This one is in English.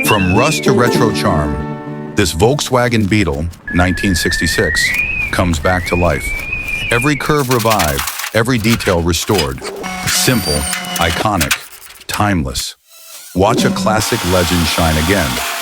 From rust to retro charm, this Volkswagen Beetle, 1966, comes back to life. Every curve revived, every detail restored. Simple, iconic, timeless. Watch a classic legend shine again.